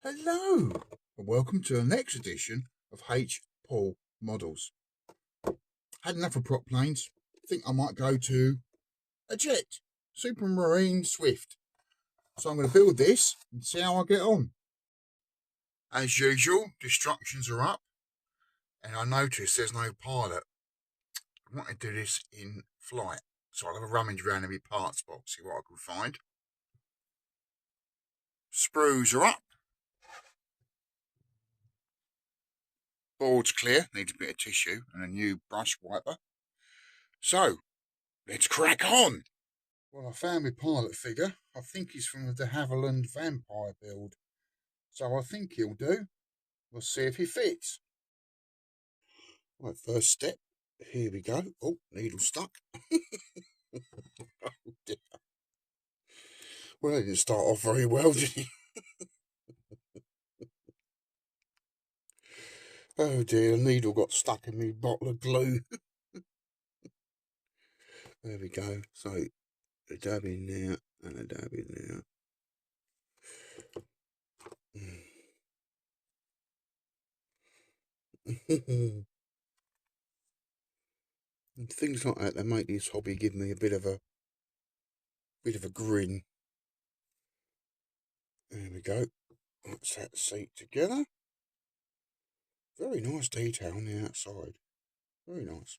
Hello, and welcome to the next edition of H. Paul Models. Had enough of prop planes. Think I might go to a jet, Supermarine Swift. So I'm going to build this and see how I get on. As usual, instructions are up, and I notice there's no pilot. I want to do this in flight, so I'll have a rummage around in my parts box, see what I can find. Sprues are up. Board's clear, needs a bit of tissue and a new brush wiper. So, let's crack on! Well, I found my pilot figure. I think he's from the de Havilland vampire build. So I think he'll do. We'll see if he fits. Right, first step. Here we go. Oh, needle stuck. Oh dear. Well, it didn't start off very well, did he? Oh dear, the needle got stuck in my bottle of glue. There we go. So, a dab in there and a dab in there. And things like that, they make this hobby give me a bit of a grin. There we go. That's that seat together. Very nice detail on the outside. Very nice.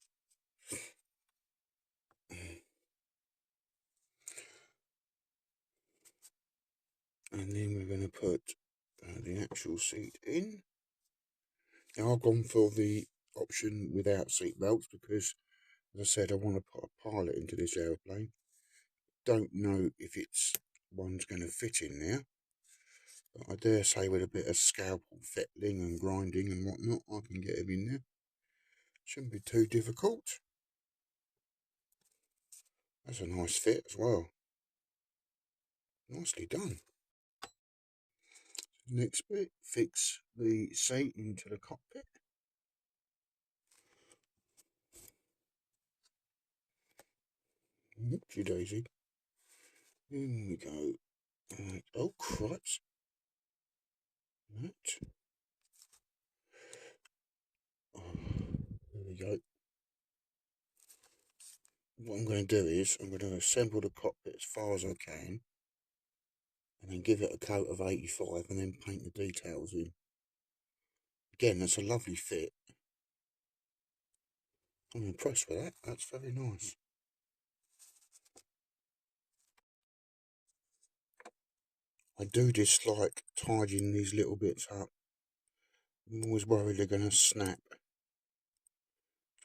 And then we're going to put the actual seat in. Now I've gone for the option without seat belts because, as I said, I want to put a pilot into this aeroplane. Don't know if one's going to fit in there, but I dare say with a bit of scalpel fettling and grinding and whatnot, I can get him in there. Shouldn't be too difficult. That's a nice fit as well. Nicely done. Next bit, fix the seat into the cockpit. Oopsie daisy. In we go. Right. Oh, cripes. That. Oh, there we go. What I'm going to do is I'm going to assemble the cockpit as far as I can and then give it a coat of 85 and then paint the details in. Again, that's a lovely fit. I'm impressed with that. That's very nice. I do dislike tidying these little bits up. I'm always worried they're going to snap.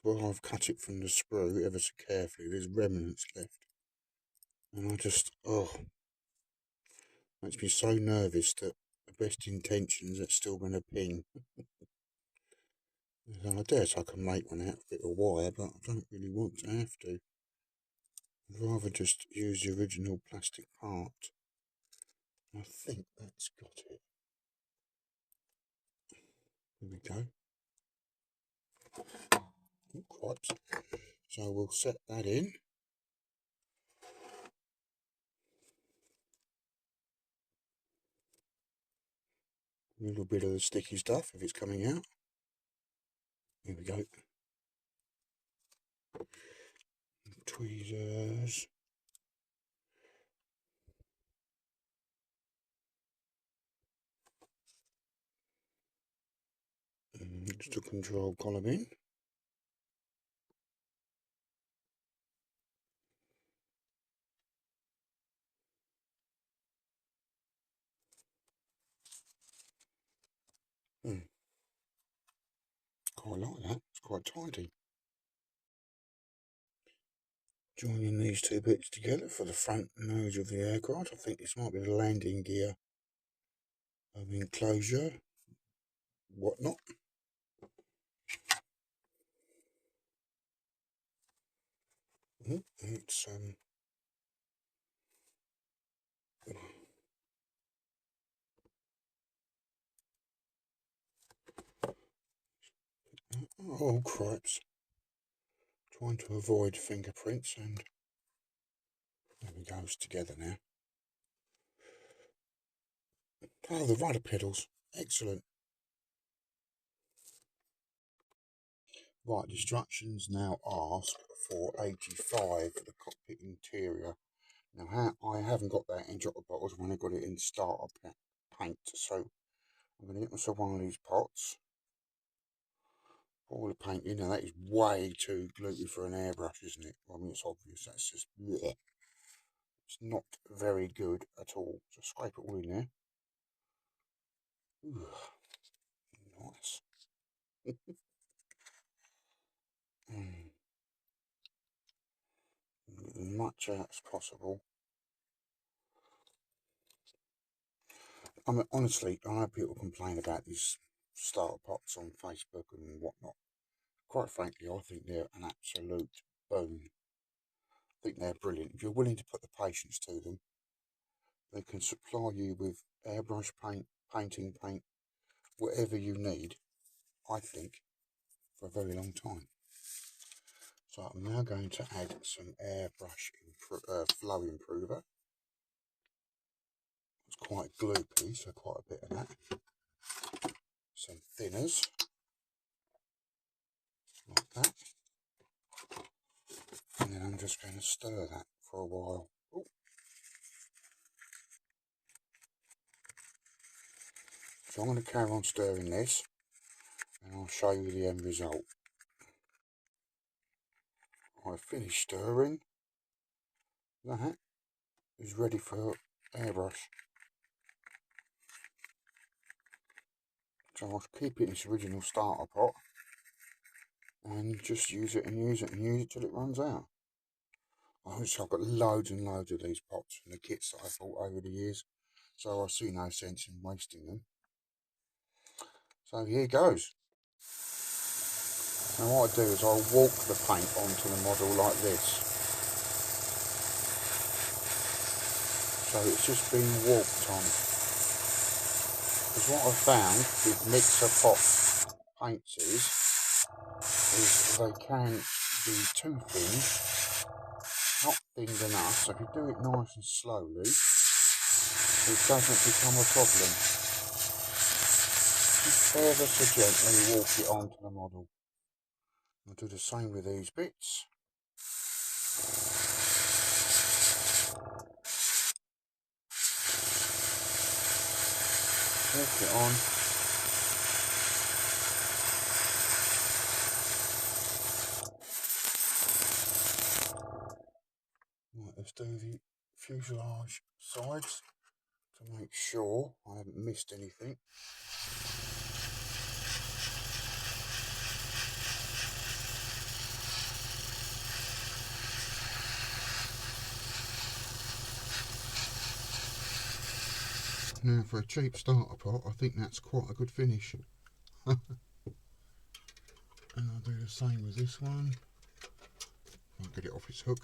Well, I've cut it from the sprue ever so carefully. There's remnants left. And I just, makes me so nervous that the best intentions are still going to ping. I dare say I can make one out of a bit of wire, but I don't really want to have to. I'd rather just use the original plastic part. I think that's got it. There we go. Oh, cripes. So we'll set that in. A little bit of the sticky stuff if it's coming out. Here we go. Tweezers. Just a control column in. Quite like that. It's quite tidy. Joining these two bits together for the front nose of the aircraft. I think this might be the landing gear enclosure, whatnot. It's oh cripes. Trying to avoid fingerprints, and there we go, it's together now. Oh, the rudder pedals. Excellent. Right, the instructions now ask for 85 for the cockpit interior. Now, I haven't got that in dropper bottles when I got it in starter paint, so I'm going to get myself one of these pots. All the paint in there. That is way too gluey for an airbrush, isn't it? I mean, it's obvious. That's just, bleh. It's not very good at all. So scrape it all in there. Ooh, nice. As much out as possible. I mean, honestly, I know people complain about these starter pots on Facebook and whatnot. Quite frankly, I think they're an absolute boon. I think they're brilliant. If you're willing to put the patience to them, they can supply you with airbrush paint, painting paint, whatever you need, I think, for a very long time. So I'm now going to add some airbrush flow improver. It's quite gloopy, so quite a bit of that. Some thinners, like that. And then I'm just going to stir that for a while. Ooh. So I'm going to carry on stirring this, and I'll show you the end result. I've finished stirring. That is ready for airbrush. So I'll keep it in its original starter pot and just use it and use it and use it till it runs out. Obviously I've got loads and loads of these pots from the kits that I've bought over the years, so I see no sense in wasting them. So here goes. Now what I do is I'll walk the paint onto the model like this. So it's just being walked on. Because what I've found with mixer pot paints is they can be too thin, not thinned enough. So if you do it nice and slowly, it doesn't become a problem. Just ever so gently walk it onto the model. I'll do the same with these bits. Walk it on. Right, let's do the fuselage sides to make sure I haven't missed anything. Now for a cheap starter pot, I think that's quite a good finish. And I'll do the same with this one. I'll get it off its hook.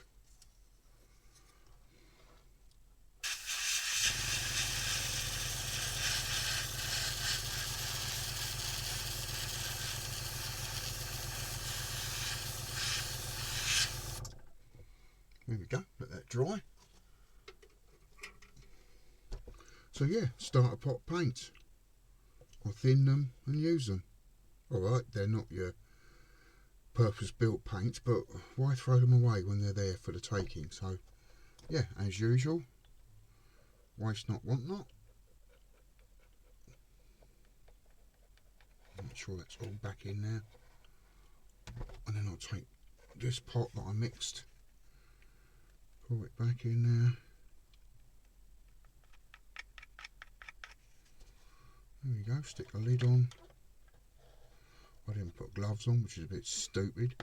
There we go, let that dry. So yeah, starter pot paints. I thin them and use them. Alright, they're not your purpose-built paints, but why throw them away when they're there for the taking? So yeah, as usual, waste not, want not. Make sure that's all back in there. And then I'll take this pot that I mixed, pour it back in there. There we go, stick the lid on. I didn't put gloves on, which is a bit stupid.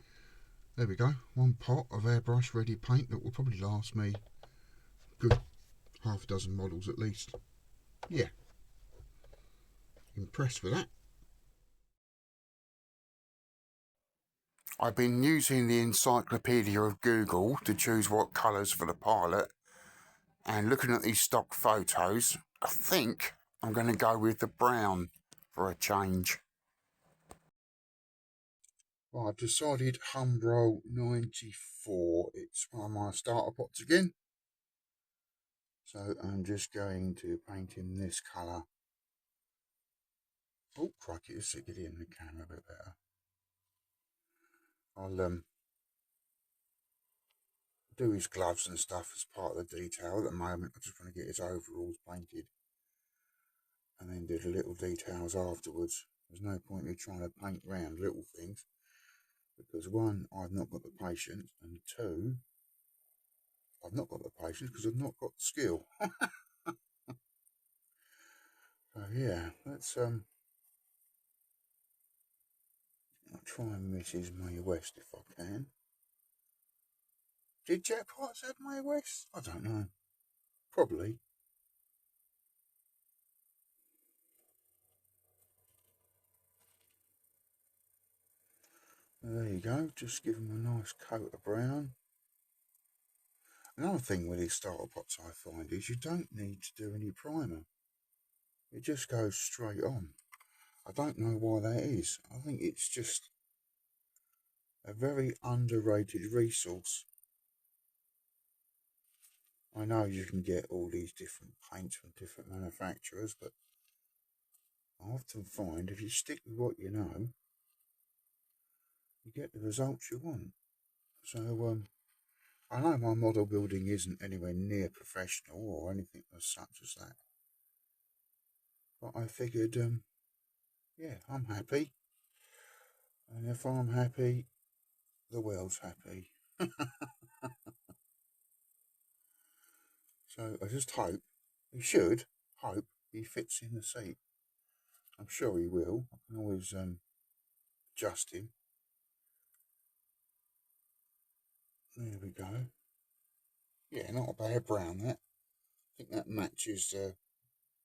There we go, one pot of airbrush ready paint that will probably last me a good half a dozen models at least. Yeah, impressed with that. I've been using the encyclopedia of Google to choose what colours for the pilot, and looking at these stock photos, I think I'm going to go with the brown for a change. Well, I've decided Humbro 94. It's one of my starter pots again. So I'm just going to paint in this colour Oh, crikey, let's get in the camera a bit better. I'll do his gloves and stuff as part of the detail. At the moment, I just want to get his overalls painted and then do the little details afterwards. There's no point in trying to paint round little things because one, I've not got the patience, and two, I've not got the patience because I've not got the skill. So yeah, let's I'll try and miss his Mae West if I can. Did Jack Potts have Mae West? I don't know. Probably. There you go, just give him a nice coat of brown. Another thing with these starter pots I find is you don't need to do any primer. It just goes straight on. I don't know why that is. I think it's just a very underrated resource. I know you can get all these different paints from different manufacturers, but I often find if you stick with what you know, you get the results you want. So I know my model building isn't anywhere near professional or anything as such as that, but I figured, yeah, I'm happy, and if I'm happy, the world's happy. So I just hope, hope he fits in the seat. I'm sure he will. I can always adjust him. There we go. Yeah, not a bad brown, that. I think that matches the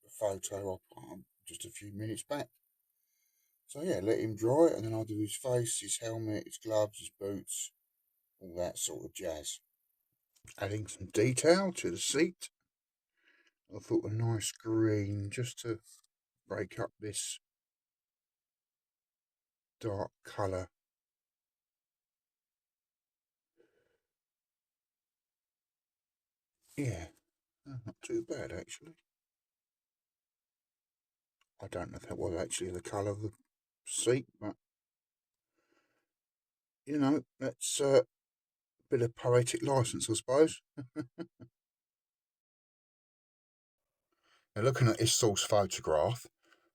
photo I put on just a few minutes back. So yeah, let him dry, and then I'll do his face, his helmet, his gloves, his boots, all that sort of jazz. Adding some detail to the seat. I thought a nice green just to break up this dark colour. Yeah, not too bad actually. I don't know if that was actually the colour of the seat, but you know, that's a bit of poetic license, I suppose. Now, looking at this source photograph,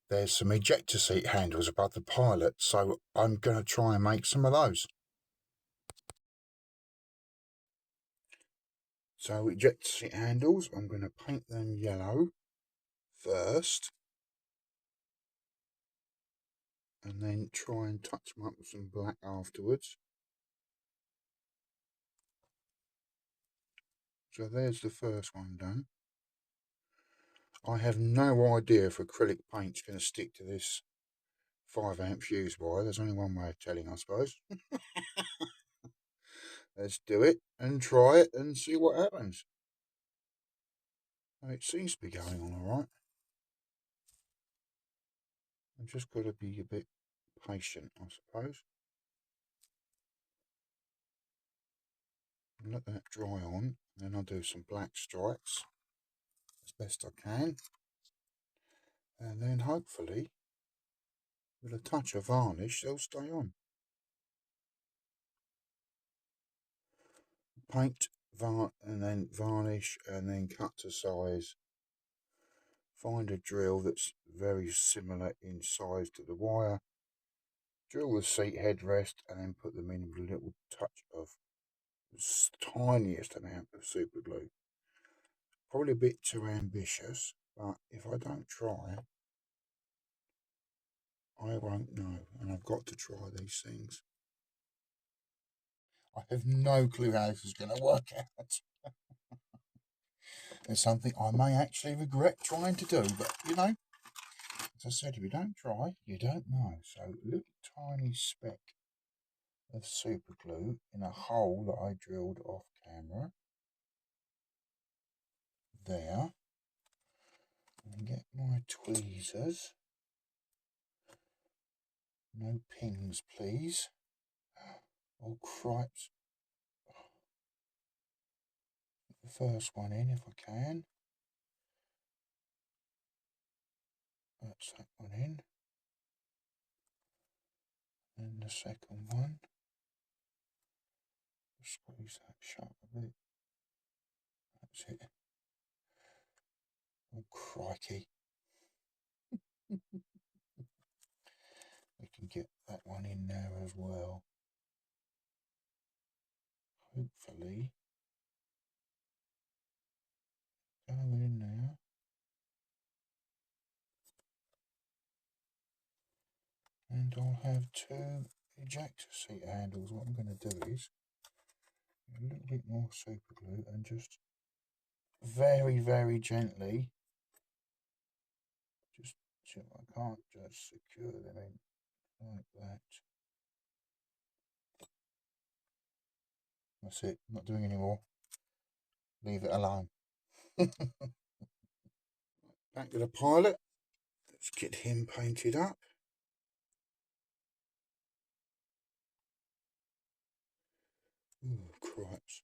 there's some ejector seat handles above the pilot, so I'm going to try and make some of those. So ejector seat handles, I'm going to paint them yellow first, and then try and touch them up with some black afterwards. So there's the first one done. I have no idea if acrylic paint's going to stick to this 5-amp fuse wire. There's only one way of telling, I suppose. Let's do it and try it and see what happens. It seems to be going on all right. I've just got to be a bit patient, I suppose. Let that dry on, then I'll do some black stripes as best I can, and then hopefully with a touch of varnish they'll stay on. Paint, and then varnish, and then cut to size. Find a drill that's very similar in size to the wire, drill the seat headrest, and then put them in with a little touch of the tiniest amount of super glue. Probably a bit too ambitious, but if I don't try, I won't know, and I've got to try these things. I have no clue how this is going to work out. It's something I may actually regret trying to do, but you know, as I said, if you don't try, you don't know. So a little tiny speck of super glue in a hole that I drilled off camera. There. And get my tweezers. No pins, please. Oh, cripes. The first one in if I can. That's that one in. second one. Squeeze that shut a bit. That's it. Oh, crikey. We can get that one in there as well. Hopefully. Go in there. And I'll have two ejector seat handles. What I'm going to do is a little bit more super glue and just very, very gently, just so I can't just secure them in like that. That's it, not doing any more. Leave it alone. Back to the pilot. Let's get him painted up. Ooh, cripes.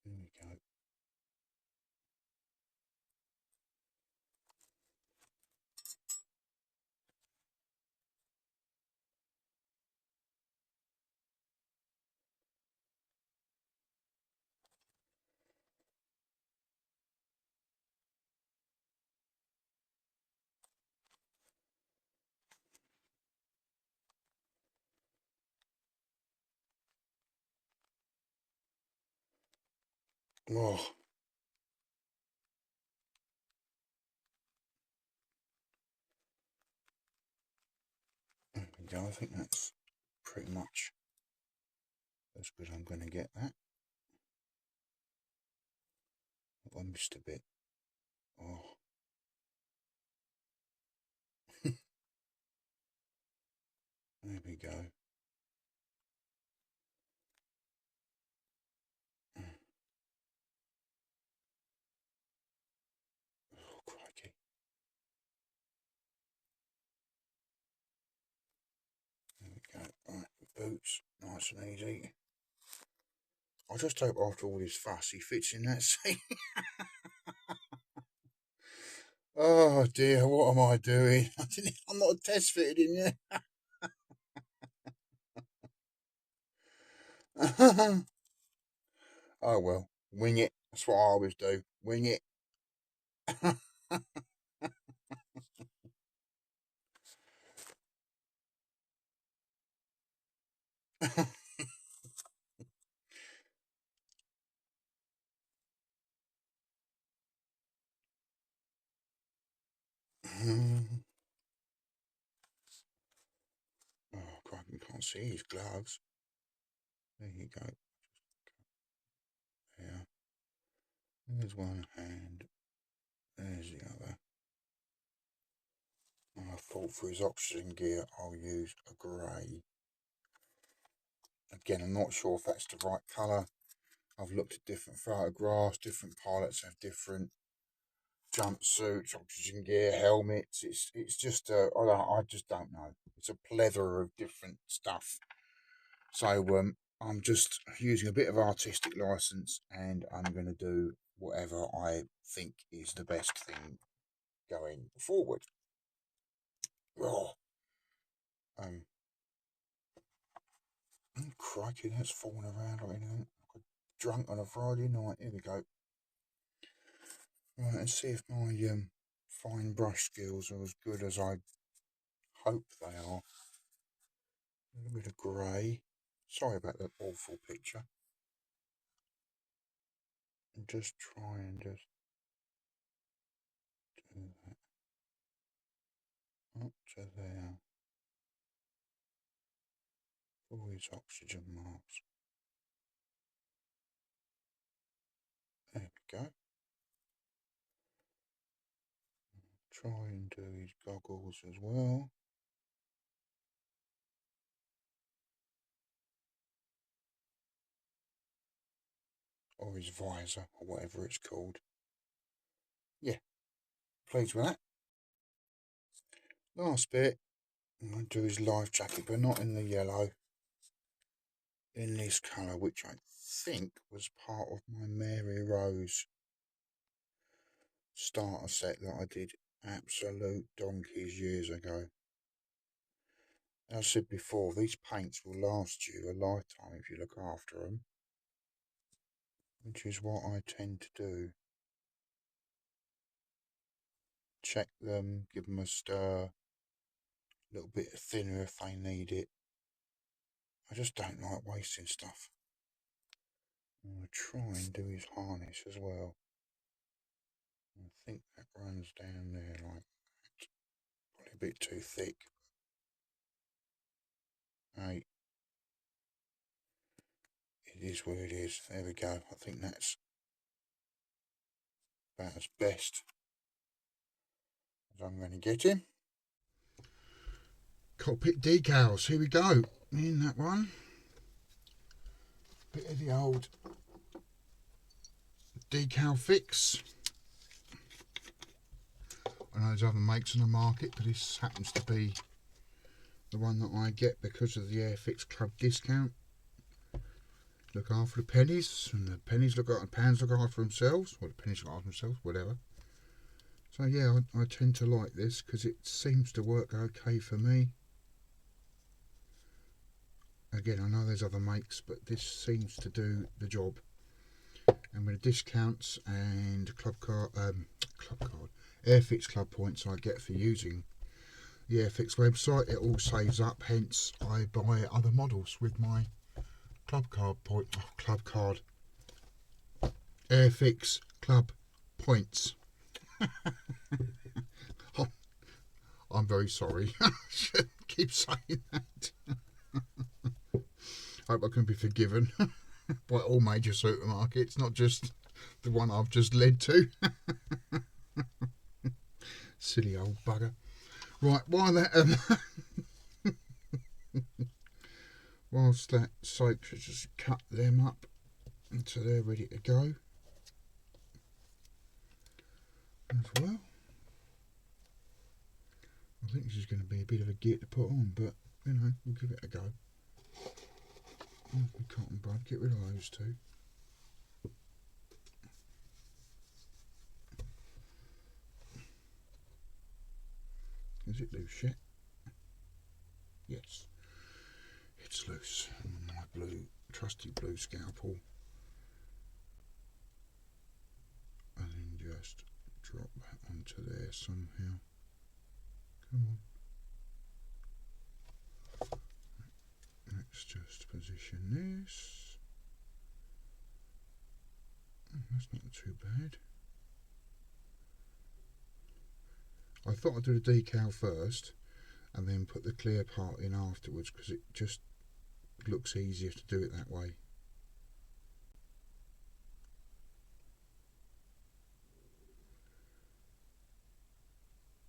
There we go. Oh. There we go. I think that's pretty much as good as I'm going to get that. I missed a bit. Oh. There we go. Oh, crikey. There we go. Right, boots. Nice and easy. I just hope after all this fuss he fits in that seat. Oh dear, what am I doing? I'm not test fitted in yet. Oh well, wing it. That's what I always do. Wing it. Oh, crikey, can't see his gloves. There you go. There. There's one hand. There's the other. I thought for his oxygen gear I'll use a grey. Again, I'm not sure if that's the right colour. I've looked at different photographs. Different pilots have different jumpsuits, oxygen gear, helmets. It's just I just don't know. It's a plethora of different stuff. So I'm just using a bit of artistic license, and I'm going to do whatever I think is the best thing going forward. Oh, oh, crikey, that's falling around like anything. I got drunk on a Friday night. Here we go. Right, let's see if my fine brush skills are as good as I hope they are. A little bit of grey. Sorry about that awful picture. And just try and just do that up to there. All these oxygen marks. There we go. Try and do his goggles as well. Or his visor, or whatever it's called. Yeah, pleased with that. Last bit, I'm going to do his life jacket, but not in the yellow. In this colour, which I think was part of my Mary Rose starter set that I did absolute donkeys years ago. As I said before, these paints will last you a lifetime if you look after them, which is what I tend to do. Check them, give them a stir, a little bit thinner if they need it. I just don't like wasting stuff. I'm going to try and do his harness as well. I think that runs down there like that. Probably a bit too thick. Hey, it is what it is. There we go. I think that's about as best as I'm going to get him. Cockpit decals. Here we go. In that one. Bit of the old decal fix. I know there's other makes on the market, but this happens to be the one that I get because of the Airfix Club discount. Look after the pennies, and the pennies look after the pounds look after themselves, or the pennies look after themselves, whatever. So yeah, I tend to like this because it seems to work okay for me. Again, I know there's other makes, but this seems to do the job. And with the discounts and Airfix Club points I get for using the Airfix website, it all saves up. Hence, I buy other models with my Airfix Club points. Oh, I'm very sorry. I shouldn't keep saying that. Hope I can be forgiven by all major supermarkets, not just the one I've just led to. Silly old bugger. Right, whilst that soaks, just cut them up until they're ready to go as well. I think this is going to be a bit of a git to put on, but you know, we'll give it a go. The cotton bud, get rid of those two. Is it loose yet? Yes, it's loose. My trusty blue scalpel, and then just drop that onto there somehow. Come on. Let's just position this. That's not too bad. I thought I'd do the decal first and then put the clear part in afterwards because it just looks easier to do it that way.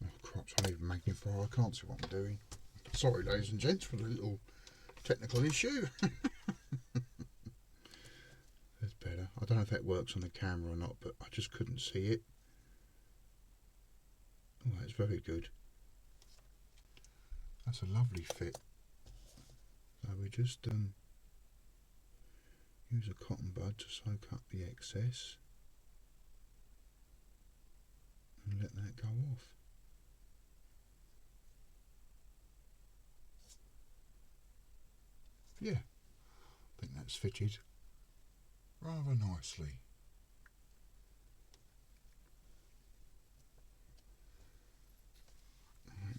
Oh crops, I even magnify, I can't see what I'm doing. Sorry ladies and gents for the little technical issue. That's better. I don't know if that works on the camera or not, but I just couldn't see it. Oh, that's very good. That's a lovely fit. So we just use a cotton bud to soak up the excess and let that go off. Yeah, I think that's fitted rather nicely.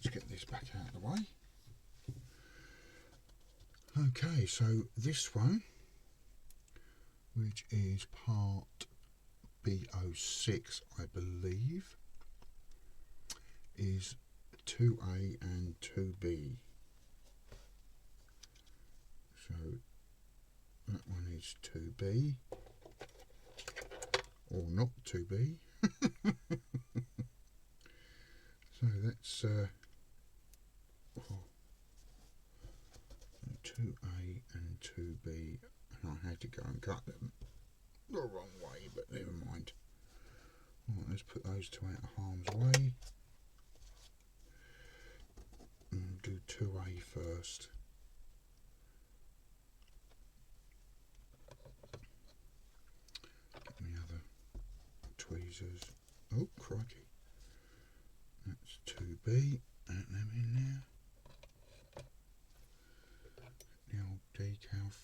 Let's get this back out of the way. Okay, so this one, which is part B06, I believe, is 2A and 2B. So that one is 2B, or not 2B. So that's 2A and 2B, and I had to go and cut them the wrong way, but never mind. Right, let's put those two out of harm's way and do 2A first. Get me other tweezers. Oh crikey, that's 2B, add them in there.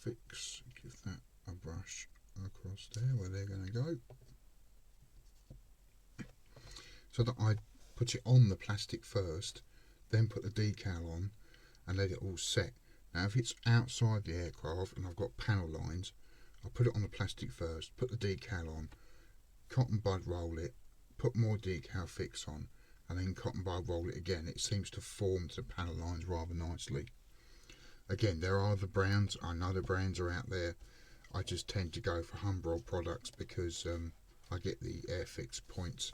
Airfix, give that a brush across there where they're going to go, so that I put it on the plastic first, then put the decal on and let it all set. Now if it's outside the aircraft and I've got panel lines, I'll put it on the plastic first, put the decal on, cotton bud roll it, put more decal fix on, and then cotton bud roll it again. It seems to form to the panel lines rather nicely. Again, there are the brands, I know the brands are out there. I just tend to go for Humbrol products because I get the Airfix points,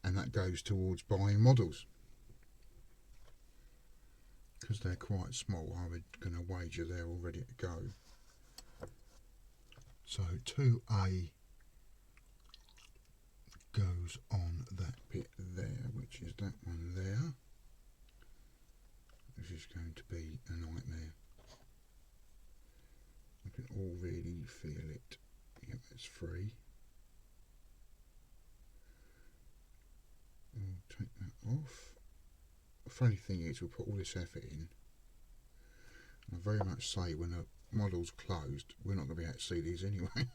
and that goes towards buying models. Because they're quite small, I would going to wager they're all ready to go. So 2A goes on that bit there, which is that one there. This is going to be a nightmare. I can already feel it. Yep, it's free. I'll take that off. The funny thing is, we put all this effort in, and I very much say when a model's closed, we're not going to be able to see these anyway. Okay,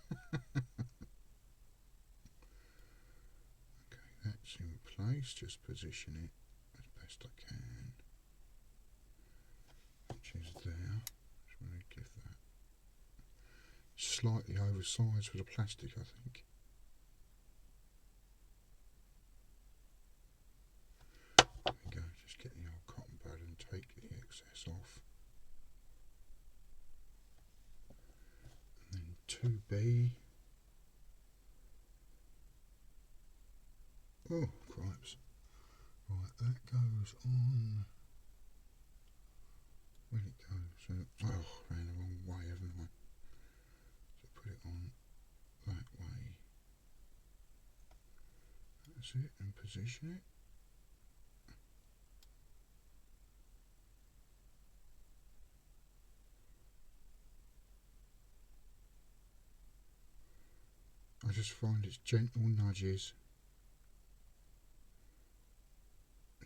that's in place. Just position it as best I can. Which is there. Just want to give that slightly oversized for the plastic, I think. There we go. Just get the old cotton bud and take the excess off. And then 2B. Oh, cripes. Right, that goes on. Where'd it go? So, oh, ran the wrong way, haven't I? So put it on that way. That's it, and position it. I just find it's gentle nudges.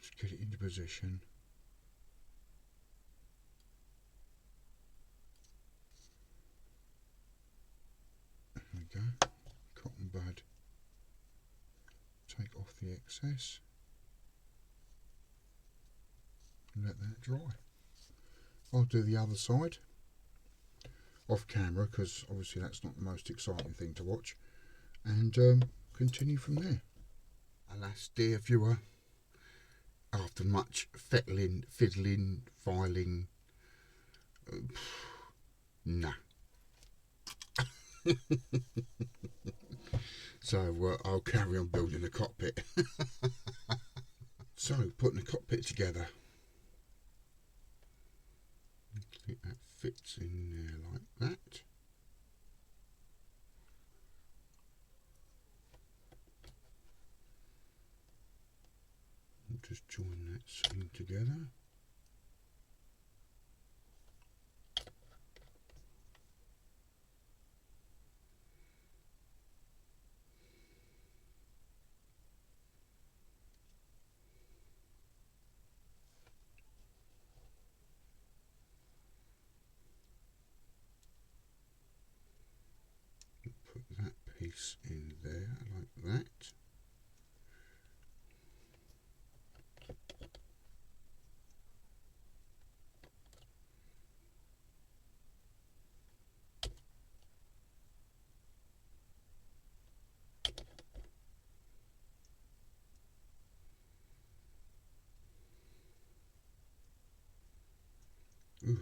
Just get it into position. There we go. Cotton bud. Take off the excess. And let that dry. I'll do the other side off camera because obviously that's not the most exciting thing to watch, and continue from there. Alas, dear viewer, after much fiddling, filing, nah. So I'll carry on building the cockpit. So putting the cockpit together. I think that fits in there like that. I'll just join that seam together. Put that piece in there like that. Ooh.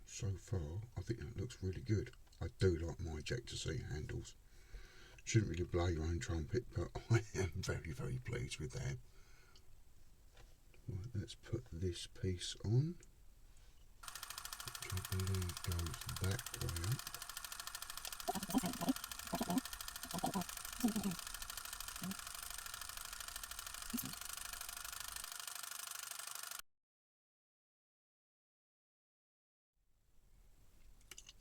So far, I think that looks really good. I do like my ejector seat handles. Shouldn't really blow your own trumpet, but I am very, very pleased with that. Right, let's put this piece on, which I believe goes that way up.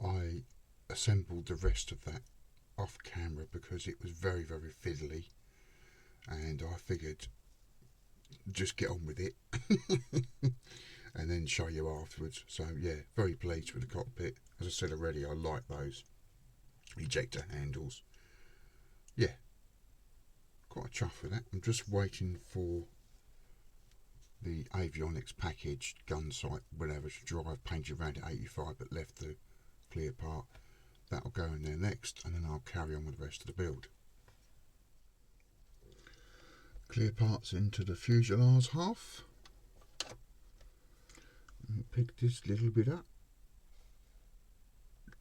I assembled the rest of that off camera because it was very, very fiddly, and I figured just get on with it. and then show you afterwards. So yeah, very pleased with the cockpit. As I said already, I like those ejector handles. Yeah, quite a chuff with that. I'm just waiting for the avionics package, gun sight, whatever, to drive, painted around at 85 but left the clear part. That'll go in there next, and then I'll carry on with the rest of the build. Clear parts into the fuselage half. Pick this little bit up.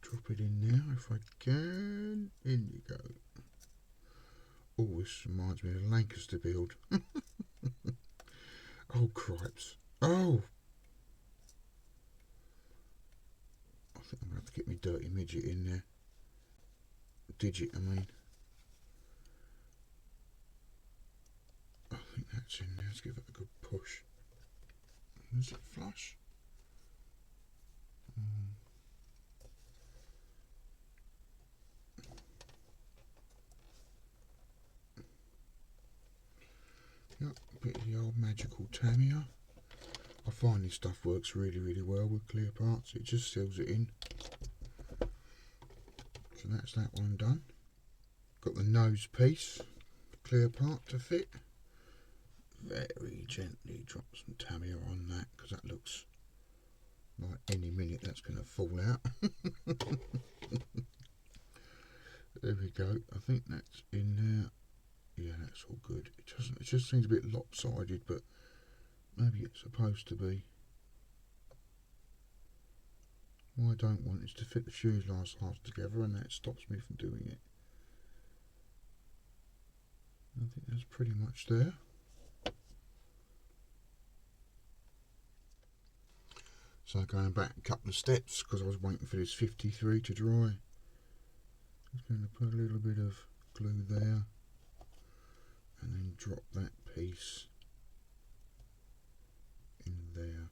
Drop it in there if I can. In you go. Oh, this reminds me of a Lancaster build. Oh, cripes. Oh! I think I'm going to have to get my dirty midget in there. Digit, I mean. I think that's in there. Let's give it a good push. Is it flush? Yep, a bit of the old magical Tamiya. I find this stuff works really well with clear parts. It just seals it in. So that's that one done. Got the nose piece, clear part to fit. Very gently drop some Tamiya on that, because that looks like any minute that's going to fall out. There we go. I think that's in there. Yeah, that's all good. It just seems a bit lopsided, but maybe it's supposed to be. What I don't want is to fit the fuselage halves together, and that stops me from doing it. I think that's pretty much there. So going back a couple of steps, because I was waiting for this 53 to dry. Just going to put a little bit of glue there, and then drop that piece in there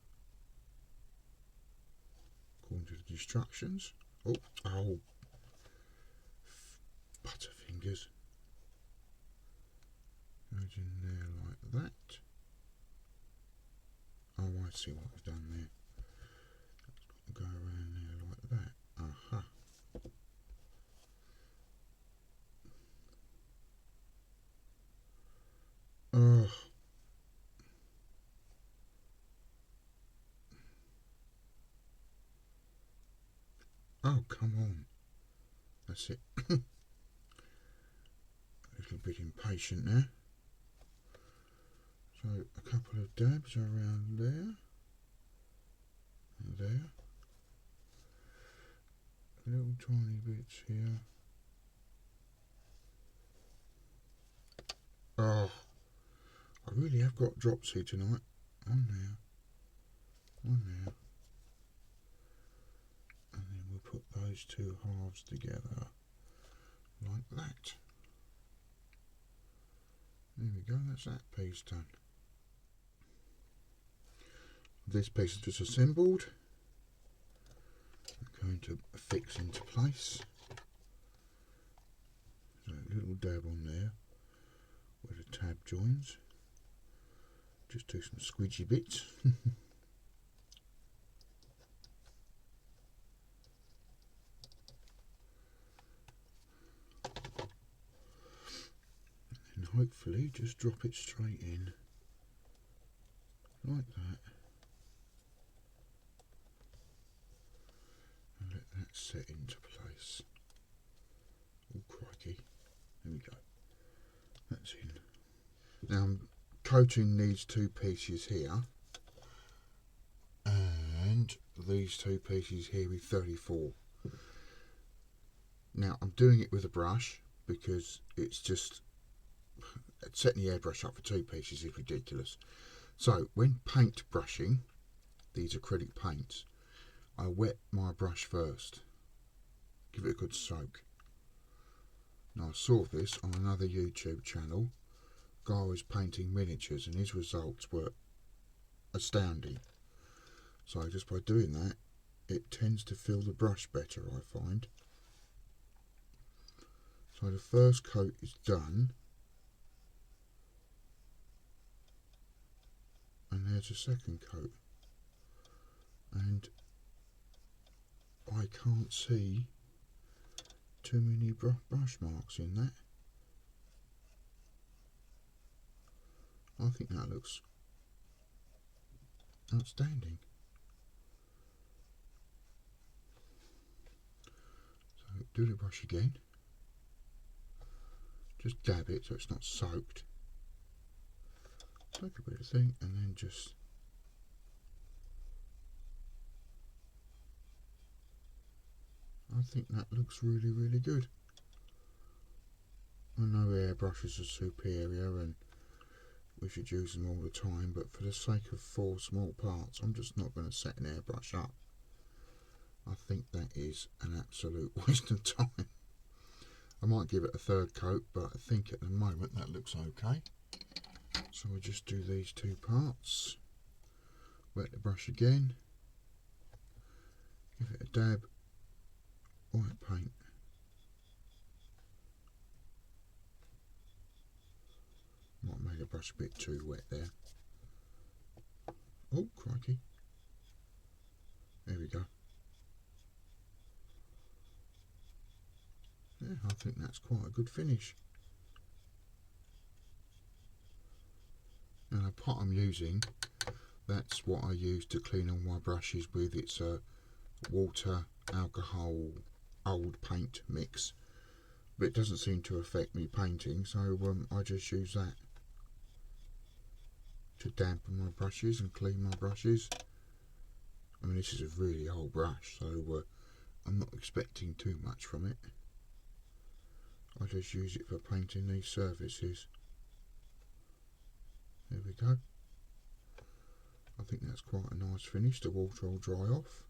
according to the instructions. Oh, butterfingers. Goes in there like that. Oh, I see what I've done there. That's got to go around there like that. Aha. Ugh. Oh, come on. That's it. A little bit impatient there. So a couple of dabs around there. And there. Little tiny bits here. Oh, I really have got drops here tonight. On there. On there. And then we'll put those two halves together like that. There we go, that's that piece done. This piece is just assembled. I'm going to fix into place. So a little dab on there where the tab joins. Just do some squidgy bits. And hopefully just drop it straight in like that. And let that set into place. Oh crikey. There we go. That's in. Now I'm coating these two pieces here and these two pieces here with 34. Now I'm doing it with a brush because it's just setting the airbrush up for two pieces is ridiculous. So when paint brushing these acrylic paints, I wet my brush first, give it a good soak. Now I saw this on another YouTube channel. Guy was painting miniatures and his results were astounding. So just by doing that, it tends to fill the brush better, I find. So the first coat is done, and there's a second coat. and I can't see too many brush marks in that. I think that looks outstanding. So do the brush again, just dab it so it's not soaked, take a bit of thing and then just I think that looks really good. I know airbrushes are superior and we should use them all the time, but for the sake of 4 small parts I'm just not going to set an airbrush up. I think that is an absolute waste of time. I might give it a third coat, but I think at the moment that looks okay. So we'll just do these 2 parts, wet the brush again, give it a dab, white paint, might have made the brush a bit too wet there. Oh crikey, there we go. Yeah, I think that's quite a good finish. And the pot I'm using, that's what I use to clean all my brushes with. It's a water, alcohol, old paint mix, but it doesn't seem to affect me painting, so I just use that to dampen my brushes and clean my brushes. I mean, this is a really old brush, so I'm not expecting too much from it. I just use it for painting these surfaces. There we go. I think that's quite a nice finish. The water will dry off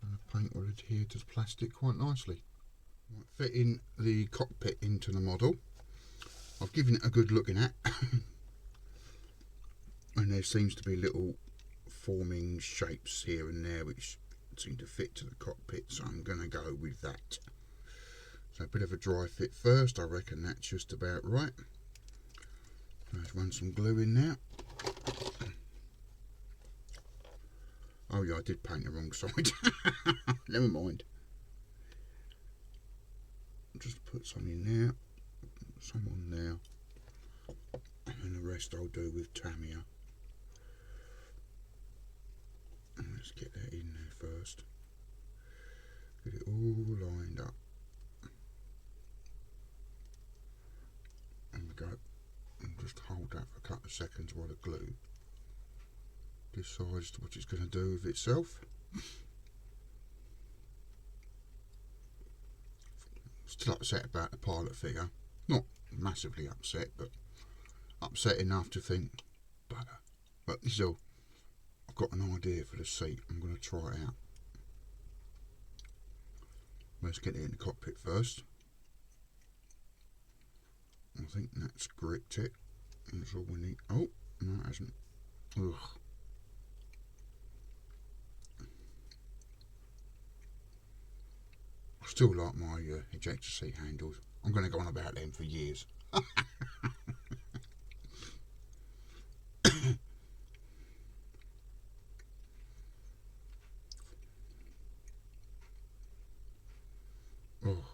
and the paint will adhere to the plastic quite nicely. Fitting the cockpit into the model, I've given it a good looking at and there seems to be little forming shapes here and there which seem to fit to the cockpit, so I'm going to go with that. So a bit of a dry fit first, I reckon that's just about right. Let's run some glue in now. Oh yeah, I did paint the wrong side. Never mind. Just put some in there, some on there, and the rest I'll do with Tamiya. And let's get that in there first. Get it all lined up. There we go. And just hold that for a couple of seconds while the glue decides what it's going to do with itself. Still upset about the pilot figure. Not massively upset, but upset enough to think, bugger. But this is all. I've got an idea for the seat. I'm going to try it out. Let's get it in the cockpit first. I think that's gripped it. That's all we need. Oh, no it hasn't. Ugh. I still like my ejector seat handles. I'm going to go on about them for years. Oh.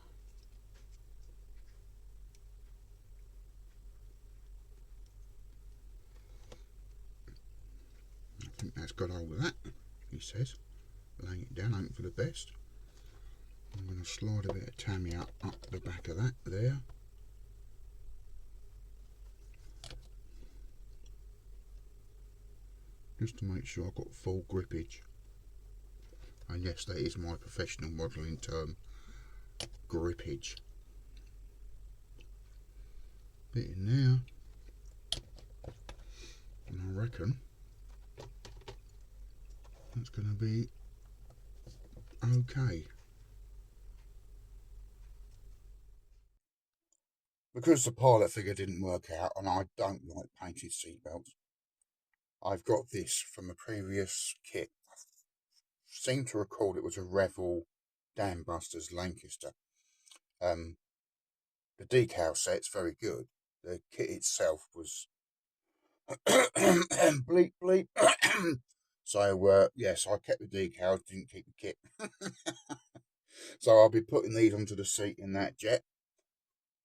I think that's got hold of that, he says. Laying it down, hoping for the best. I'm going to slide a bit of Tamiya up the back of that there. Just to make sure I've got full grippage. And yes, that is my professional modelling term, grippage. Bit in there. And I reckon that's going to be okay. Because the pilot figure didn't work out, and I don't like painted seatbelts, I've got this from a previous kit. I seem to recall it was a Revel Dam Busters Lancaster. The decal set's very good. The kit itself was bleep bleep So yes, I kept the decals, didn't keep the kit. So I'll be putting these onto the seat in that jet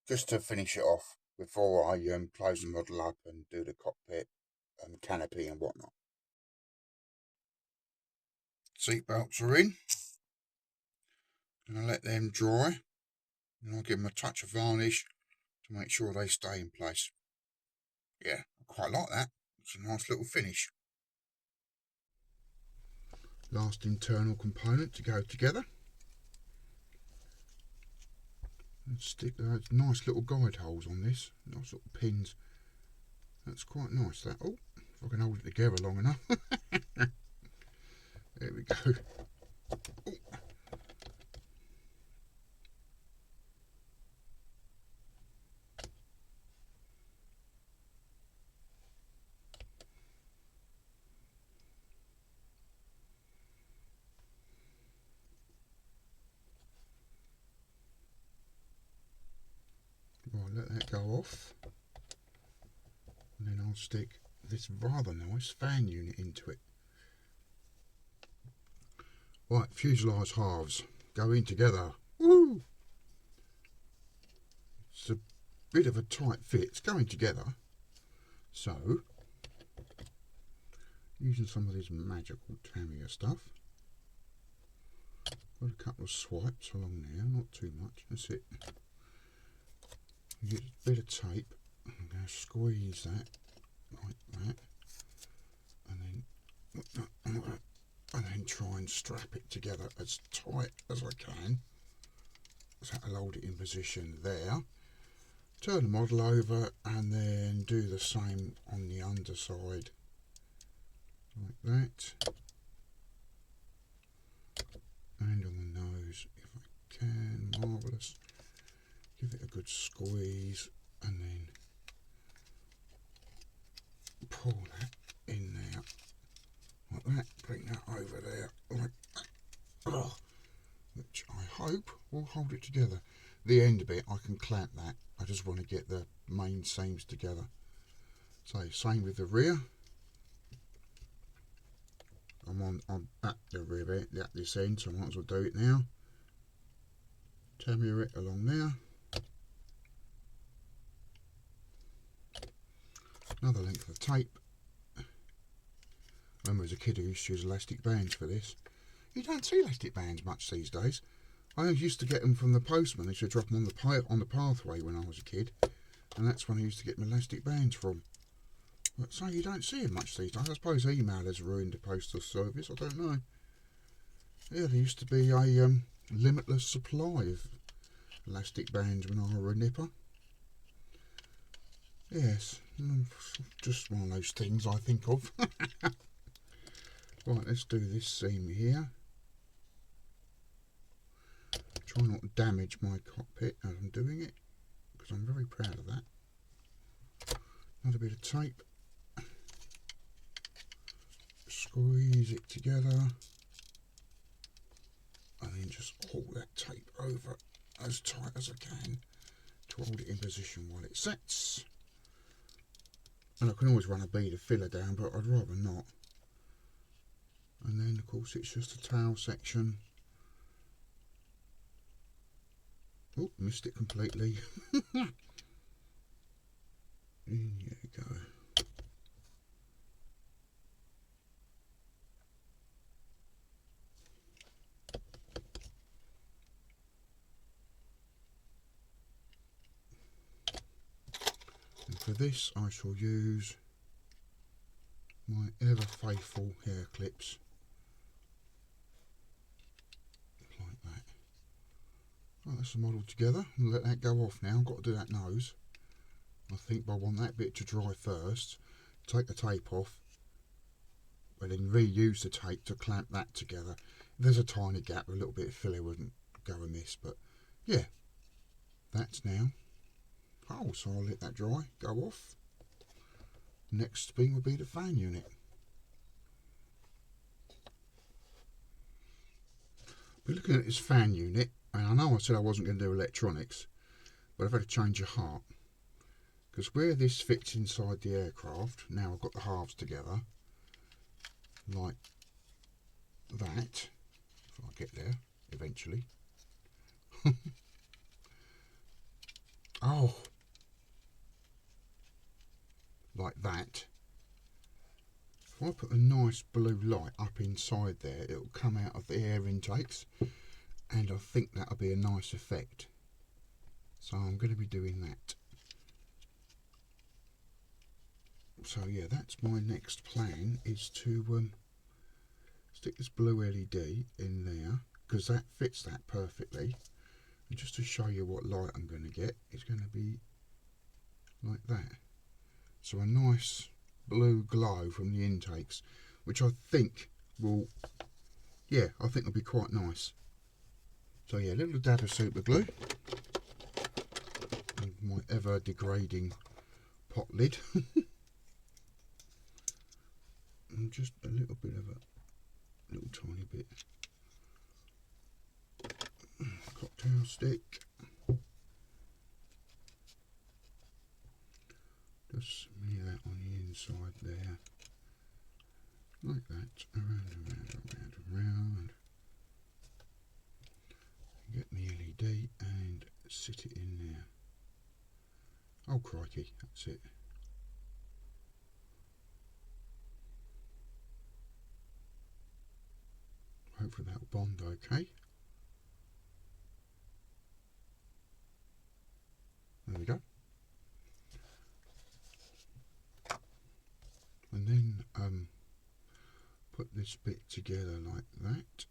just to finish it off before I close the model up and do the cockpit and canopy and whatnot. Seat belts are in. Gonna let them dry, and I'll give them a touch of varnish to make sure they stay in place. Yeah, I quite like that. It's a nice little finish. Last internal component to go together. And stick those nice little guide holes on this, nice little pins. That's quite nice, that. Oh, if I can hold it together long enough. There we go. Oh. Right, let that go off. And then I'll stick this rather nice fan unit into it. Right, fuselage halves go in together. Woo! It's a bit of a tight fit. It's going together. So, using some of this magical Tamiya stuff. Got a couple of swipes along there, not too much. That's it. Get a bit of tape. I'm going to squeeze that like that, and then try and strap it together as tight as I can. So I'll hold it in position there. Turn the model over and then do the same on the underside, like that. And on the nose, if I can. Marvellous. Give it a good squeeze and then pull that in there like that. Bring that over there like that. Oh, which I hope will hold it together. The end bit I can clamp that. I just want to get the main seams together. So same with the rear. I'm at the rear bit at this end, so I might as well do it now. Tamiya it along there. Another length of tape. I remember as a kid I used to use elastic bands for this. You don't see elastic bands much these days. I used to get them from the postman. They used to drop them on the pathway when I was a kid, and that's when I used to get my elastic bands from. But so you don't see them much these days. I suppose email has ruined the postal service. I don't know. Yeah, there used to be a limitless supply of elastic bands when I were a nipper. Yes, just one of those things I think of. Right, let's do this seam here. Try not to damage my cockpit as I'm doing it, because I'm very proud of that. Another bit of tape. Squeeze it together. And then just haul that tape over as tight as I can to hold it in position while it sets. And I can always run a bead of filler down, but I'd rather not. And then of course it's just a tail section. Oh, missed it completely. In you go. And for this I shall use my ever faithful hair clips. Like that. Right, that's the model together. I'll let that go off now. I've got to do that nose. I think I want that bit to dry first. Take the tape off, and then reuse the tape to clamp that together. If there's a tiny gap, a little bit of filler wouldn't go amiss, but yeah, that's now. Oh, so I'll let that dry, go off. Next thing will be the fan unit. We're looking at this fan unit, and I know I said I wasn't going to do electronics, but I've had a change of heart. Because where this fits inside the aircraft, now I've got the halves together, like that, if I get there eventually. Oh, like that. If I put a nice blue light up inside there, it'll come out of the air intakes, and I think that'll be a nice effect. So I'm going to be doing that. So yeah, that's my next plan, is to stick this blue LED in there, because that fits that perfectly. And just to show you what light I'm going to get, it's going to be like that. So a nice blue glow from the intakes, which I think will, yeah, I think will be quite nice. So yeah, a little dab of super glue, and my ever degrading pot lid, and just a little bit of a little tiny bit cocktail stick. Just smear that on the inside there, like that, around. Get the LED and sit it in there. Oh crikey, that's it. Hopefully that'll bond okay. There we go. And then put this bit together like that.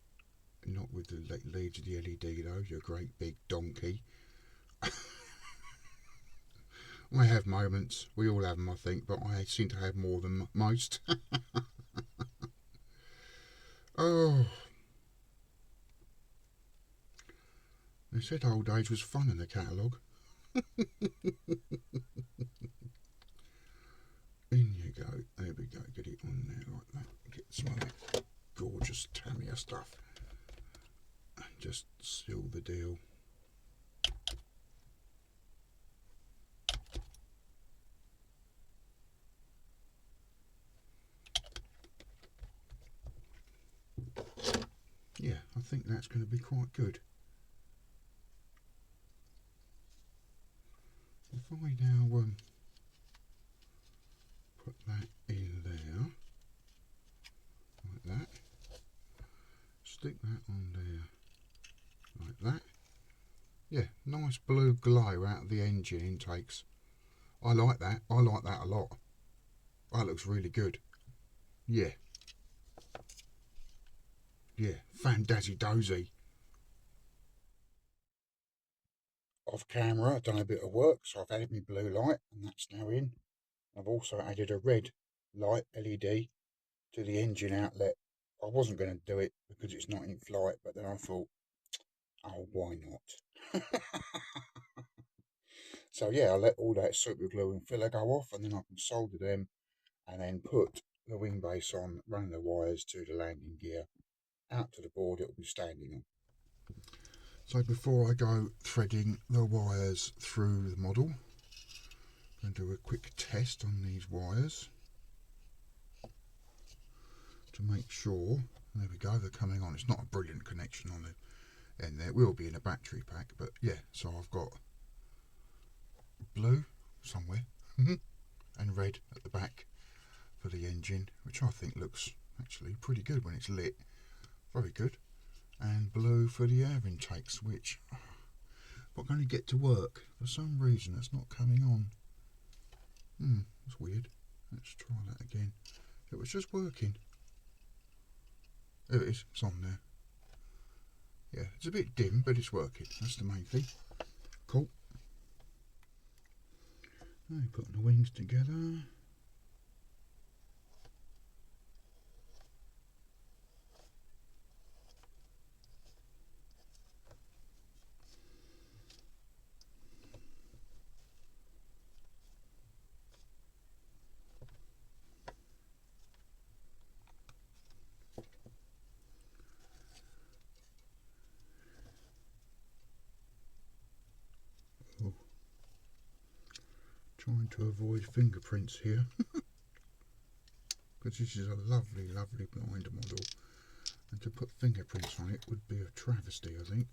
Not with the leads of the LED though, you great big donkey. I have moments, we all have them I think, but I seem to have more than most. Oh, they said old age was fun in the catalogue. In you go, there we go, get it on there like that. Get some of that gorgeous Tamiya stuff and just seal the deal. Yeah, I think that's going to be quite good. If I now put that in there, like that, stick that on there, like that. Yeah, nice blue glow out of the engine intakes. I like that. I like that a lot. That looks really good. Yeah. Yeah, fandazzy dozy. Off camera, I've done a bit of work, so I've added my blue light, and that's now in. I've also added a red light LED to the engine outlet. I wasn't going to do it because it's not in flight, but then I thought, oh, why not? So yeah, I'll let all that super glue and filler go off, and then I can solder them, and then put the wing base on, run the wires to the landing gear, out to the board it will be standing on. So before I go threading the wires through the model, I'm going to do a quick test on these wires to make sure. There we go, they're coming on. It's not a brilliant connection on the end there. It will be in a battery pack, but yeah, so I've got blue somewhere and red at the back for the engine, which I think looks actually pretty good when it's lit. Very good. And blue for the air intakes, which I'm going to get to work. For some reason it's not coming on. That's weird. Let's try that again. It was just working. There it is, it's on there. Yeah, it's a bit dim, but it's working. That's the main thing. Cool. Now putting the wings together. Oh. Trying to avoid fingerprints here. because this is a lovely, lovely blinder model, and to put fingerprints on it would be a travesty, I think.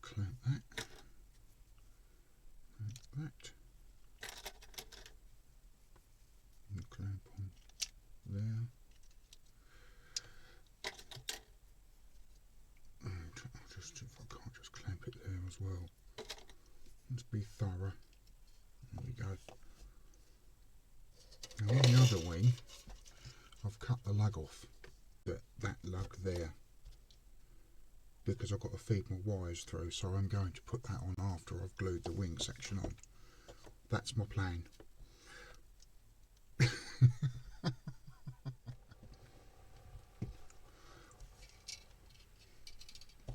Clamp that. Clamp that. And clamp on there. And I'll just, if I can't just clamp it there as well. Let's be thorough. There we go. Now on the other wing, I've cut the lug off. That lug there, because I've got to feed my wires through, so I'm going to put that on after I've glued the wing section on. That's my plan.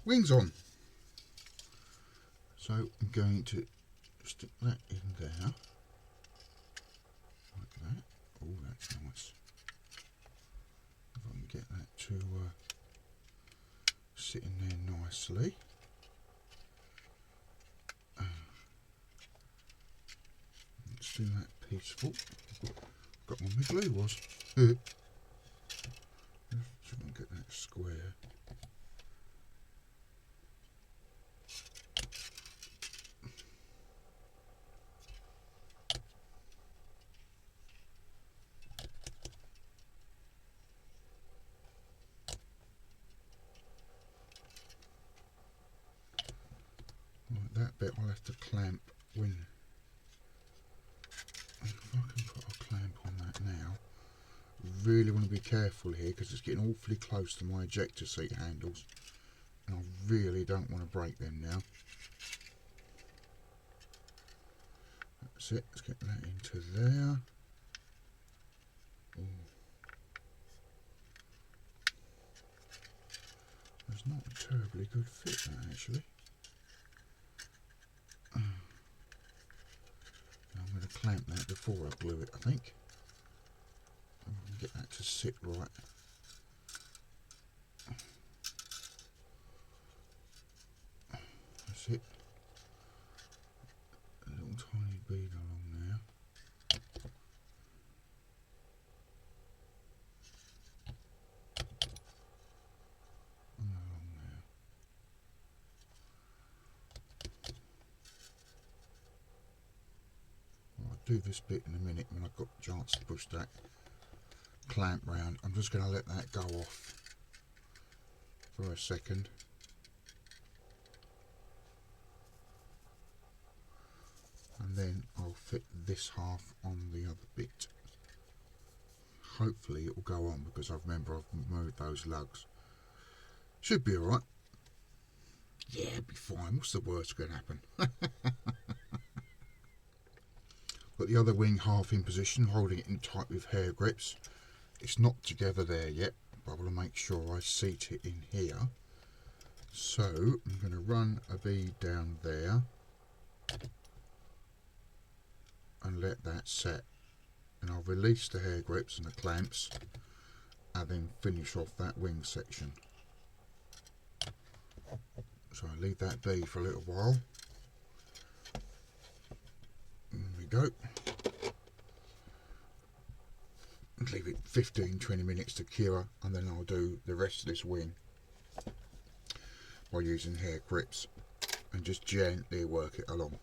Wings on. So I'm going to stick that in there, like that. Oh, that's nice. If I can get that to sit in there nicely. Let's do that peaceful. Got where my glue was. See if I can get that square. Like that bit I'll have to clamp when. If I can put a clamp on that now. Really want to be careful here because it's getting awfully close to my ejector seat handles, and I really don't want to break them now. That's it, let's get that into there. Ooh. That's not a terribly good fit, that actually. I'm going to clamp that before I glue it, I think. I'm going to get that to sit right. That's it. A little tiny bead along there. And along there. Well, I'll do this bit in a minute when I've got a chance to push that clamp round. I'm just going to let that go off for a second. And then I'll fit this half on the other bit. Hopefully it will go on because I remember I've moved those lugs. Should be alright. Yeah, it'll be fine. What's the worst going to happen? Got the other wing half in position, holding it in tight with hair grips. It's not together there yet, but I want to make sure I seat it in here. So I'm going to run a bead down there and let that set, and I'll release the hair grips and the clamps and then finish off that wing section. So I leave that be for a little while. There we go. Leave it 15-20 minutes to cure, and then I'll do the rest of this wing by using hair grips and just gently work it along.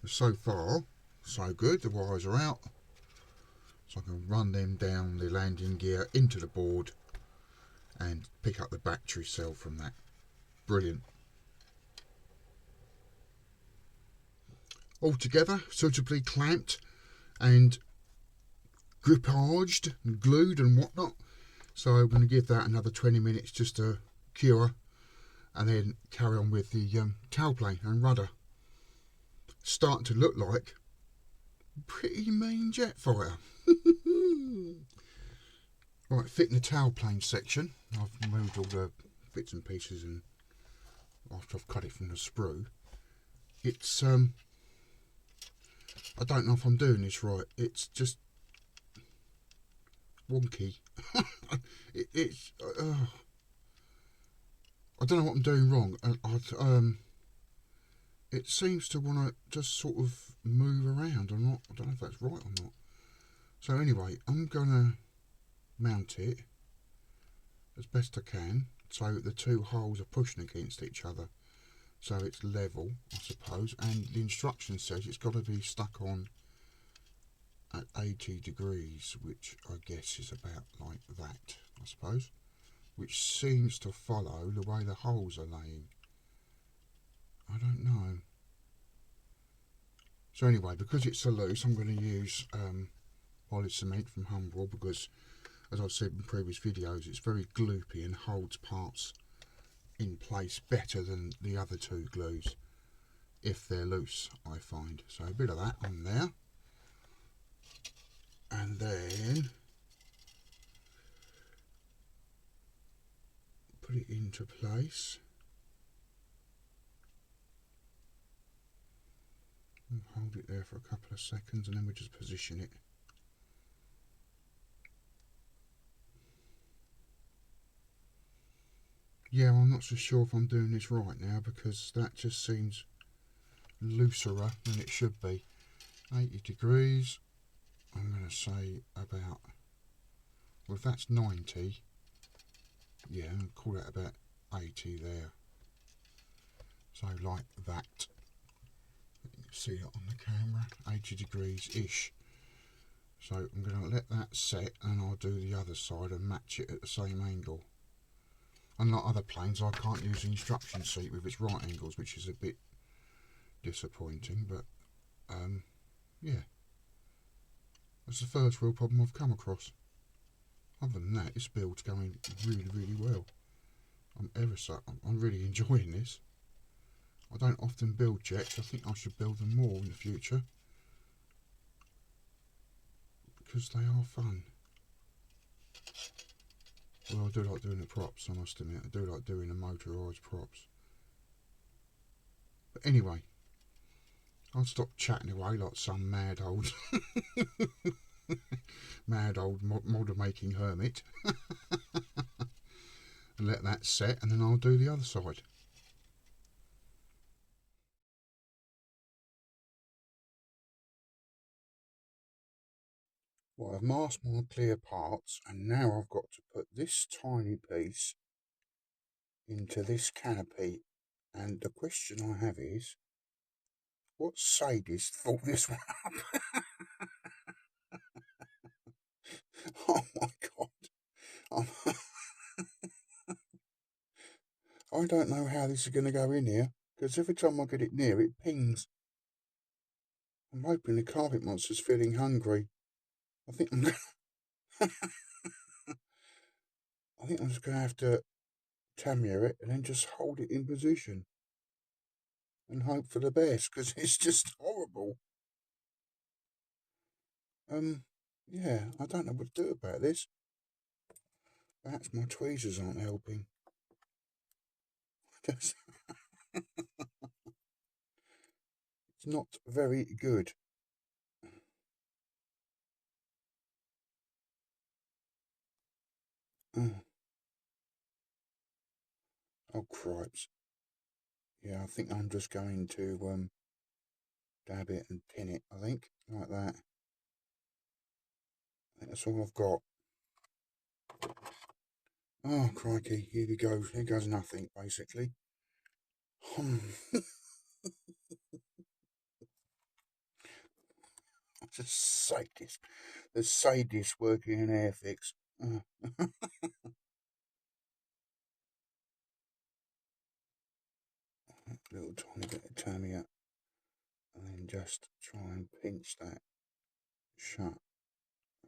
So far, so good. The wires are out, so I can run them down the landing gear into the board and pick up the battery cell from that. Brilliant. All together, suitably clamped and grippaged and glued and whatnot. So I'm going to give that another 20 minutes just to cure, and then carry on with the tailplane and rudder. Starting to look like a pretty mean jet fighter. Right, fitting the tailplane section. I've moved all the bits and pieces, and after I've cut it from the sprue, it's I don't know if I'm doing this right. It's just wonky. It's I don't know what I'm doing wrong. It seems to want to just sort of move around. I don't know if that's right or not. So anyway, I'm gonna mount it as best I can so the two holes are pushing against each other, so it's level, I suppose. And the instruction says it's got to be stuck on at 80 degrees, which I guess is about like that, I suppose, which seems to follow the way the holes are laying. I don't know. So anyway, because it's so loose, I'm going to use polished cement from Humbrol, because as I've said in previous videos, it's very gloopy and holds parts in place better than the other two glues if they're loose, I find. So a bit of that on there, and then put it into place and hold it there for a couple of seconds, and then we just position it. Yeah, I'm not so sure if I'm doing this right now, because that just seems looserer than it should be. 80 degrees, I'm going to say about, well, if that's 90, yeah, I'll call it about 80 there. So like that. You can see it on the camera, 80 degrees ish. So I'm going to let that set, and I'll do the other side and match it at the same angle. Unlike other planes, I can't use the instruction sheet with its right angles, which is a bit disappointing, but yeah, that's the first real problem I've come across. Other than that, this build's going really, really well. I'm really enjoying this. I don't often build jets. I think I should build them more in the future, because they are fun. Well, I do like doing the props, I must admit. I do like doing the motorised props. But anyway, I'll stop chatting away like some mad old model making hermit and let that set, and then I'll do the other side. Well, I've masked my clear parts, and now I've got to put this tiny piece into this canopy. And the question I have is, what sadist thought this one up? Oh my god. I'm I don't know how this is going to go in here, because every time I get it near, it pings. I'm hoping the carpet monster's feeling hungry. I think I'm I think I'm just going to have to tamir it and then just hold it in position and hope for the best, because it's just horrible. Yeah, I don't know what to do about this. Perhaps my tweezers aren't helping. It's not very good. Oh, oh cripes. Yeah, I think I'm just going to dab it and pin it, I think, like that. I think that's all I've got. Oh, crikey, here we go. Here goes nothing, basically. Just sadist. The sadist working in Airfix. Little tiny bit of tummy up. And then just try and pinch that shut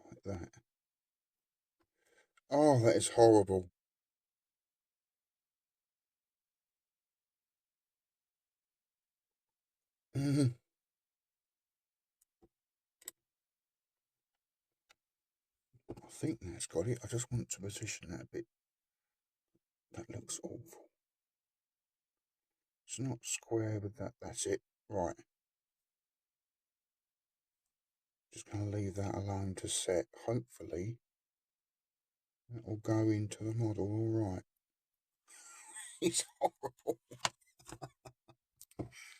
like that. Oh, that is horrible. I think that's got it. I just want to position that a bit. That looks awful. It's not square with that. That's it. Right. Just going to leave that alone to set. Hopefully, that will go into the model all right. It's horrible.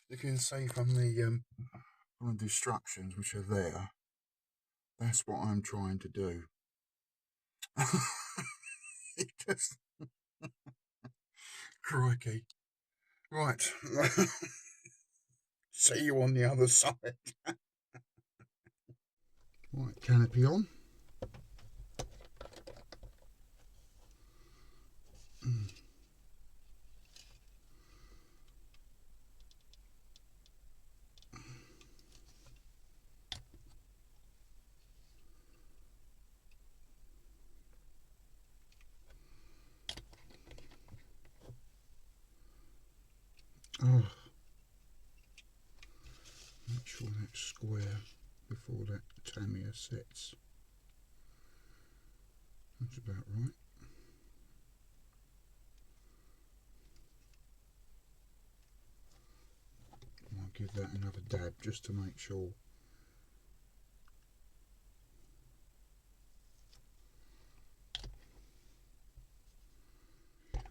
You can see from the instructions, which are there, That's what I'm trying to do. It just... Crikey. Right. See you on the other side. Right, canopy on. Oh, make sure that's square before that Tamiya sets. That's about right. I'll give that another dab just to make sure.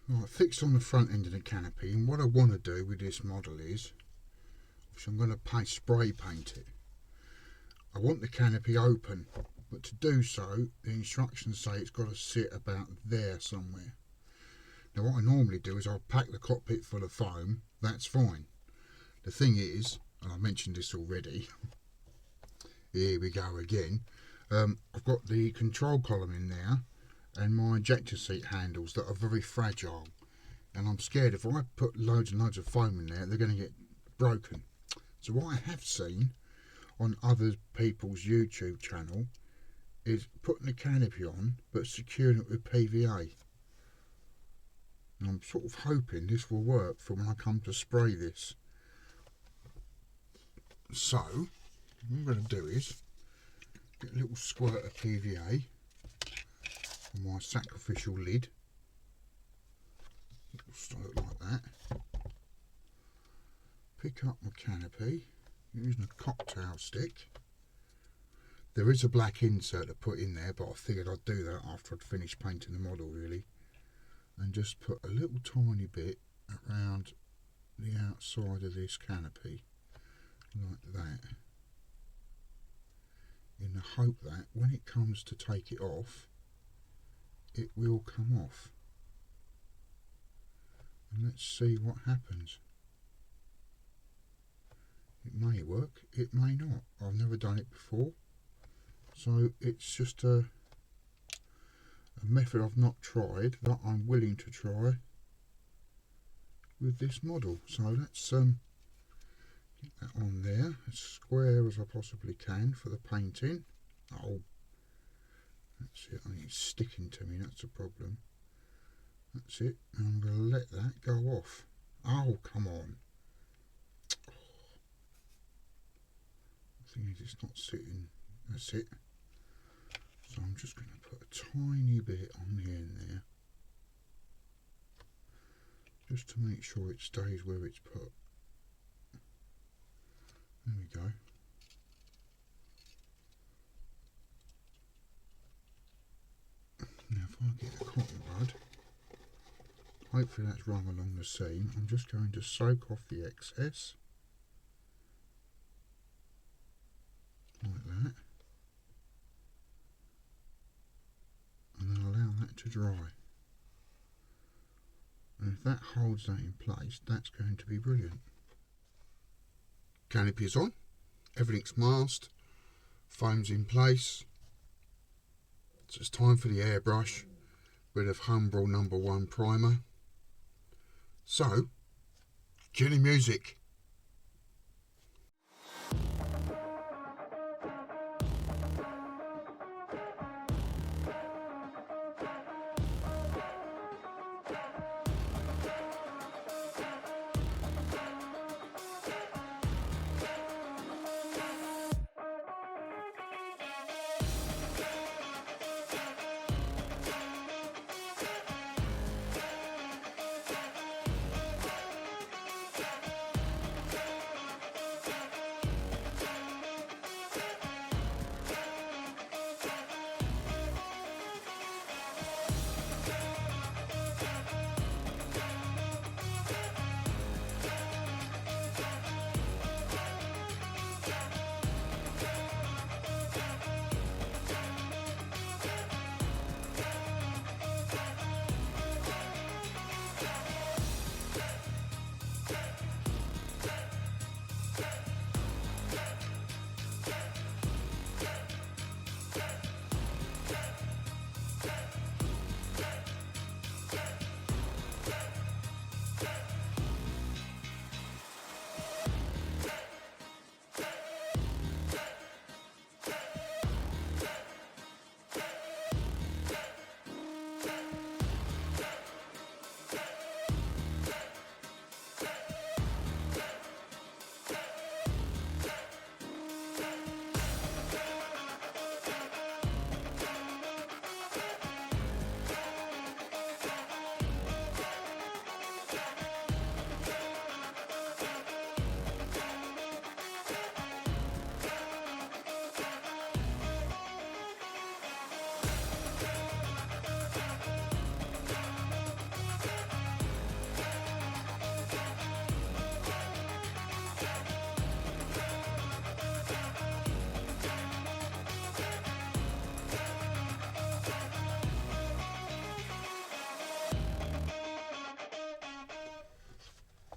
Right, fixed on the front end of the canopy, and what I want to do with this model is, which I'm going to spray paint it. I want the canopy open, but to do so, the instructions say it's got to sit about there somewhere. Now what I normally do is I'll pack the cockpit full of foam, that's fine. The thing is, and I mentioned this already, here we go again, I've got the control column in there and my ejector seat handles that are very fragile, and I'm scared if I put loads and loads of foam in there, they're going to get broken. So what I have seen on other people's YouTube channel is putting the canopy on but securing it with PVA. And I'm sort of hoping this will work for when I come to spray this. So what I'm going to do is get a little squirt of PVA on my sacrificial lid. It'll look like that. Pick up my canopy using a cocktail stick. There is a black insert to put in there, but I figured I'd do that after I'd finished painting the model really. And just put a little tiny bit around the outside of this canopy, like that, in the hope that when it comes to take it off, it will come off. And let's see what happens. It may work, it may not. I've never done it before, so it's just a method I've not tried that I'm willing to try with this model. So let's get that on there as square as I possibly can for the painting. Oh, that's it. I think it's sticking to me, that's the problem. That's it, and I'm going to let that go off. Oh, come on. The thing is, it's not sitting. That's it. So I'm just going to put a tiny bit on the end there, just to make sure it stays where it's put. There we go. Now if I get a cotton bud, hopefully that's run along the seam, I'm just going to soak off the excess, like that, and then allow that to dry. And if that holds that in place, that's going to be brilliant. Canopy is on, everything's masked, foam's in place, so it's time for the airbrush, bit of Humbrol #1 primer. So, cue the music.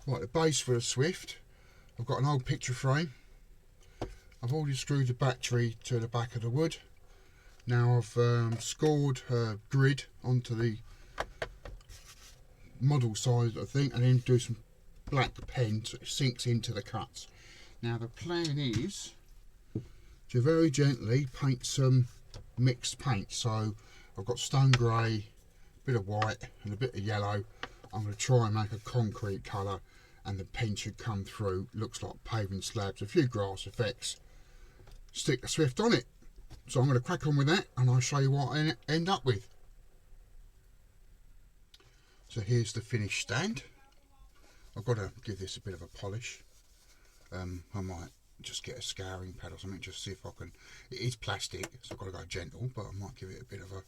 Right, the base for the Swift, I've got an old picture frame. I've already screwed the battery to the back of the wood. Now I've scored her grid onto the model side of the thing, and then do some black pen so it sinks into the cuts. Now the plan is to very gently paint some mixed paint. So I've got stone grey, a bit of white and a bit of yellow. I'm going to try and make a concrete colour, and the pen should come through. Looks like paving slabs, a few grass effects. Stick the Swift on it. So I'm going to crack on with that, and I'll show you what I end up with. So here's the finished stand. I've got to give this a bit of a polish. I might just get a scouring pad or something, just see if I can. It is plastic, so I've got to go gentle, but I might give it a bit of a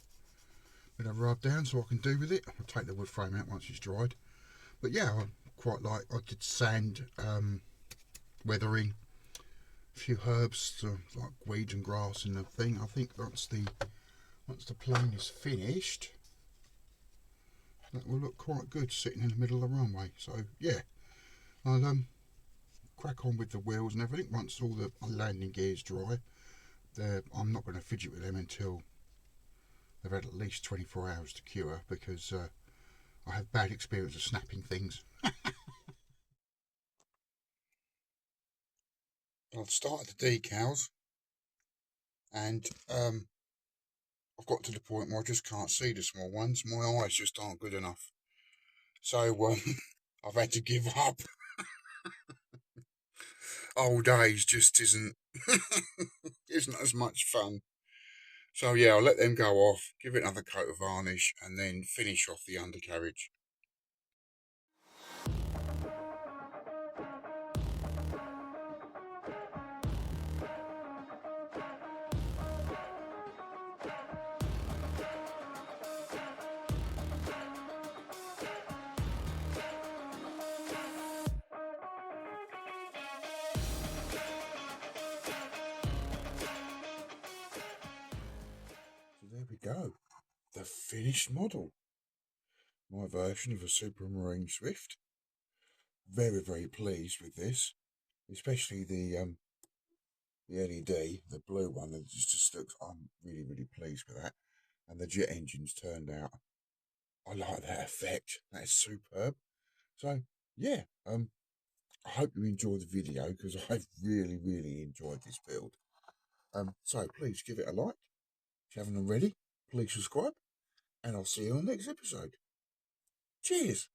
rub down so I can do with it. I'll take the wood frame out once it's dried. But yeah, I quite like. I did sand, weathering, a few herbs like weeds and grass and the thing. I think once the plane is finished, that will look quite good sitting in the middle of the runway. So yeah, I'll crack on with the wheels and everything once all the landing gears dry. I'm not going to fidget with them until they've had at least 24 hours to cure, because I have bad experience of snapping things. I've started the decals, and I've got to the point where I just can't see the small ones. My eyes just aren't good enough. So I've had to give up. Old age just isn't as much fun. So yeah, I'll let them go off, give it another coat of varnish, and then finish off the undercarriage. So there we go, the finished model. My version of a Supermarine Swift. Very, very pleased with this, especially the LED, the blue one. It just looks. I'm really, really pleased with that. And the jet engines turned out. I like that effect. That is superb. So yeah, I hope you enjoyed the video, because I've really, really enjoyed this build. So please give it a like. If you haven't already, please subscribe, and I'll see you on the next episode. Cheers.